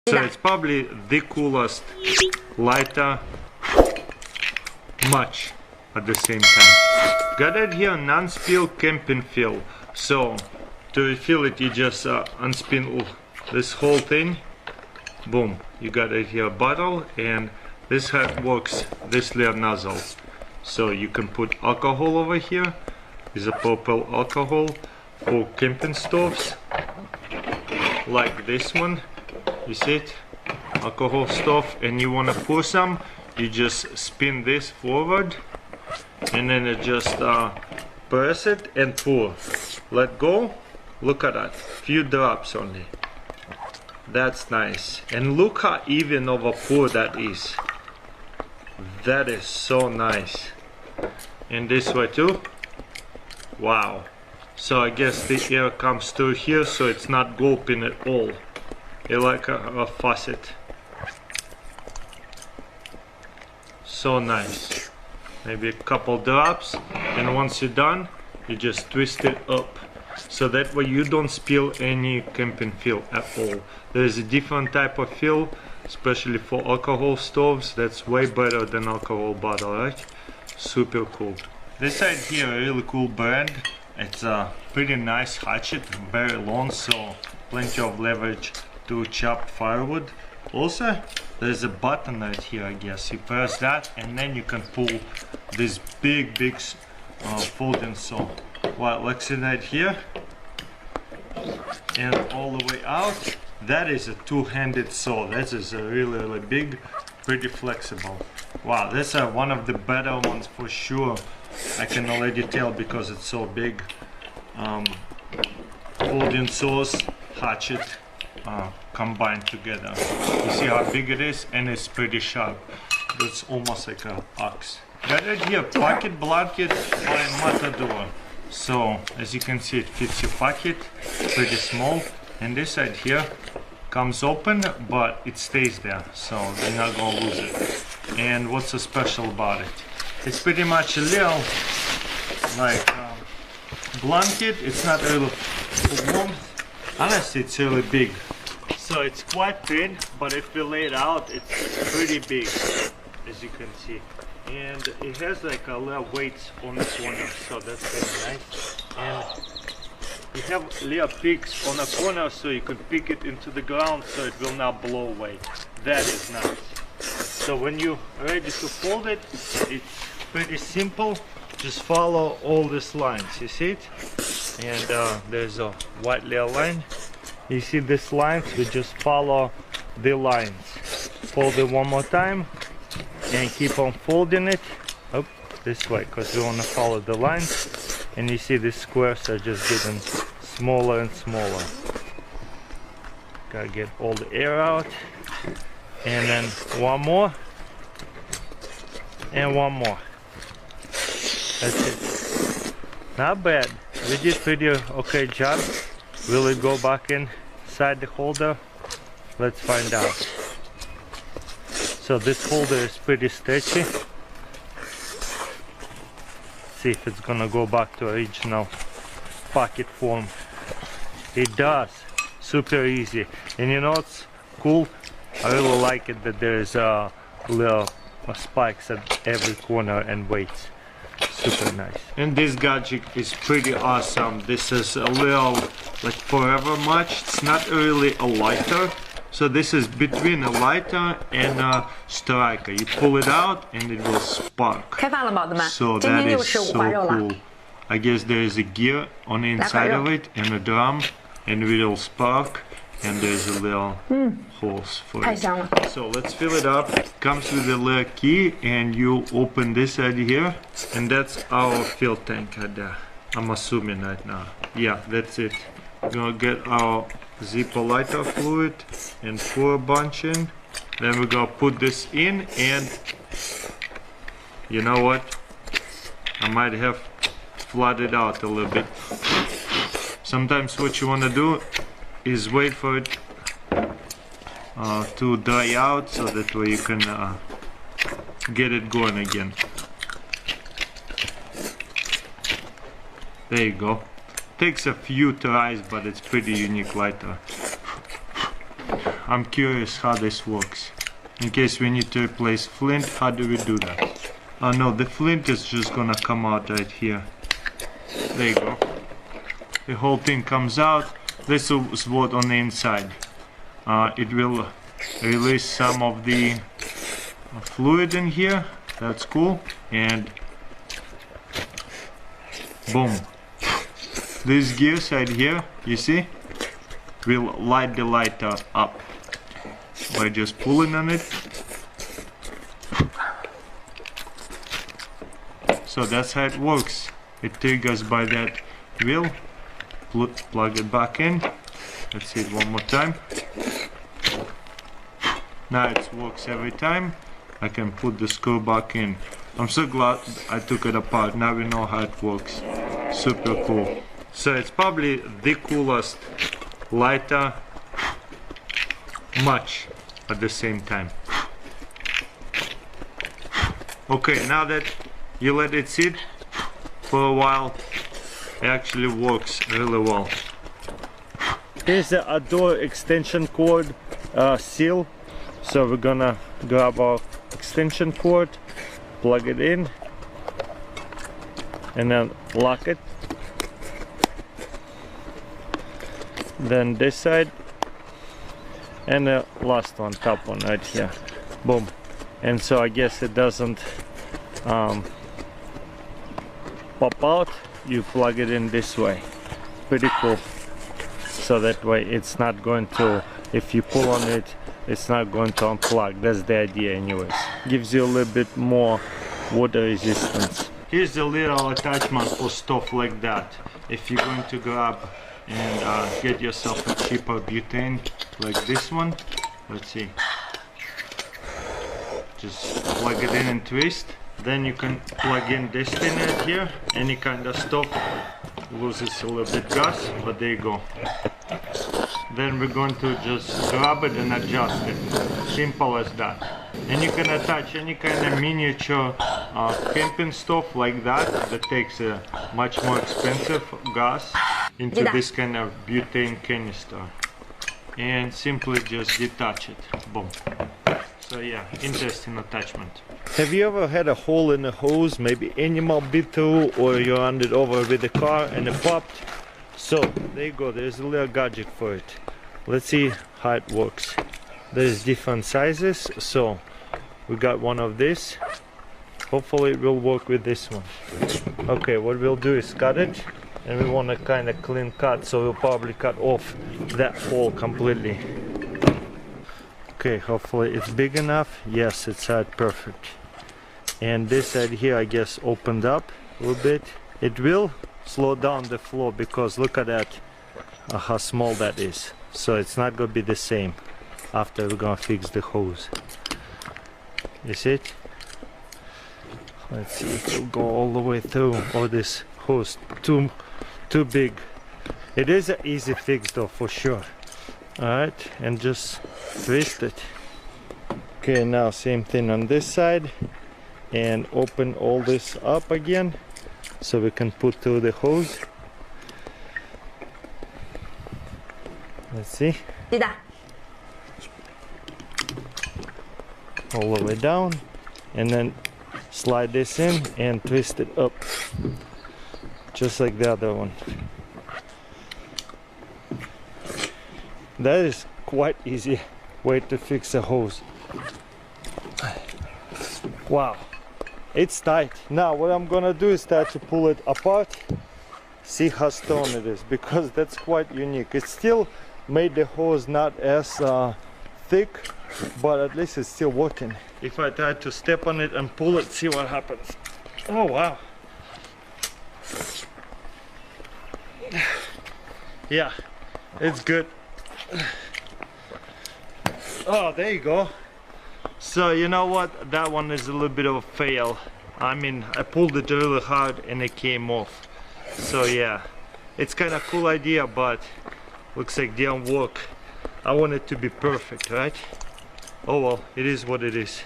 So it's probably the coolest lighter, much at the same time. Got it here, non-spill camping fill. So to refill it, you just unspin this whole thing. Boom, you got it here, bottle, and this how it works, this little nozzle. So you can put alcohol over here. Is a purple alcohol for camping stoves, like this one. You see it, alcohol stove, and you want to pour some, you just spin this forward, and then it just press it and pour. Let go. Look at that, few drops only. That's nice. And look how even of a pour that is. That is so nice. And this way too. Wow. So I guess the air comes through here, so it's not gulping at all. It's like a faucet. So nice. Maybe a couple drops, and once you're done, you just twist it up. So that way you don't spill any camping fuel at all. There is a different type of fuel, especially for alcohol stoves. That's way better than alcohol bottle, right? Super cool. This side here, a really cool brand. It's a pretty nice hatchet, very long, so plenty of leverage to chop firewood. Also, there's a button right here, I guess. You press that, and then you can pull this big folding saw. Well, let's see right here, and all the way out. That is a two-handed saw. That is a really big, pretty flexible. Wow, that's one of the better ones for sure. I can already tell because it's so big. Folding saws, hatchet, combined together. You see how big it is, and it's pretty sharp. It's almost like an axe. Got it here, pocket blanket by Matador. So as you can see, it fits your pocket, pretty small. And this side here comes open, but it stays there, so you're not gonna lose it. And what's so special about it? It's pretty much a little like blanket. It's not really warm. Honestly, it's really big. So it's quite thin, but if we lay it out, it's pretty big, as you can see. And it has like a little weights on the corner, so that's very nice. And you have little peaks on the corner, so you can pick it into the ground, so it will not blow away. That is nice. So when you're ready to fold it, it's pretty simple. Just follow all these lines, you see it? And there's a white little line. You see these lines? We just follow the lines. Fold it one more time and keep on folding it up this way, because we want to follow the lines. And you see the squares are just getting smaller and smaller. Gotta get all the air out. And then one more. And one more. That's it. Not bad. We did pretty okay job. Will it go back inside the holder? Let's find out. So this holder is pretty stretchy. See if it's gonna go back to original pocket form. It does. Super easy. And you know what's cool? I really like it that there's little spikes at every corner and weights. Super nice. And this gadget is pretty awesome. This is a little like forever match. It's not really a lighter. So this is between a lighter and a striker. You pull it out and it will spark. So that is so cool. I guess there is a gear on the inside of it and a drum, and it will spark. And there's a little holes for it. So let's fill it up. Comes with a little key, and you open this side here, and that's our fill tank right there. I'm assuming right now. Yeah, that's it. We're gonna get our Zippo lighter fluid and pour a bunch in. Then we're gonna put this in, and you know what? I might have flooded out a little bit. Sometimes what you wanna do is wait for it to dry out, so that way you can get it going again. There you go. Takes a few tries, but it's pretty unique lighter. I'm curious how this works. In case we need to replace flint, how do we do that? Oh no, the flint is just gonna come out right here. There you go. The whole thing comes out. This is what on the inside. It will release some of the fluid in here. That's cool. And boom. These gears right here, you see, will light the lighter up by just pulling on it. So that's how it works. It triggers by that wheel. Plug it back in. Let's see it one more time. Now it works every time. I can put the screw back in. I'm so glad I took it apart. Now we know how it works. Super cool. So it's probably the coolest lighter, much at the same time. Okay, now that you let it sit for a while, it actually works really well. Here's the outdoor extension cord seal. So we're gonna grab our extension cord, plug it in, and then lock it. Then this side, and the last one, top one right here. Boom. And so I guess it doesn't pop out. You plug it in this way. Pretty cool. So that way it's not going to, if you pull on it, it's not going to unplug. That's the idea anyways. Gives you a little bit more water resistance. Here's the little attachment for stuff like that. If you're going to grab and get yourself a cheaper butane like this one, let's see, just plug it in and twist. Then you can plug in this thing right here. Any kind of stuff loses a little bit gas, but there you go. Then we're going to just grab it and adjust it. Simple as that. And you can attach any kind of miniature camping stuff like that that takes a much more expensive gas into this kind of butane canister. And simply just detach it. Boom. So yeah, interesting attachment. Have you ever had a hole in a hose, maybe animal bit through, or you ran it over with a car and it popped? So there you go, there's a little gadget for it. Let's see how it works. There's different sizes, so we got one of this. Hopefully it will work with this one. Okay, what we'll do is cut it, and we want a kind of clean cut, so we'll probably cut off that hole completely. Okay, hopefully it's big enough. Yes, it's perfect. And this side here, I guess, opened up a little bit. It will slow down the flow because look at that, how small that is. So it's not gonna be the same after we're gonna fix the hose. You see it? Let's see if it'll go all the way through. Oh, this hose too big. It is an easy fix though, for sure. Alright, and just twist it. Okay, now same thing on this side, and open all this up again so we can put through the hose. Let's see. All the way down, and then slide this in and twist it up just like the other one. That is quite easy way to fix a hose. Wow, it's tight. Now what I'm gonna do is start to pull it apart, see how strong it is, because that's quite unique. It still made the hose not as thick, but at least it's still working. If I try to step on it and pull it, see what happens. Oh wow. Yeah, it's good. Oh, there you go. So you know what, that one is a little bit of a fail. I mean, I pulled it really hard and it came off. So yeah, it's kind of cool idea, but looks like didn't work. I want it to be perfect, right? Oh well, it is what it is.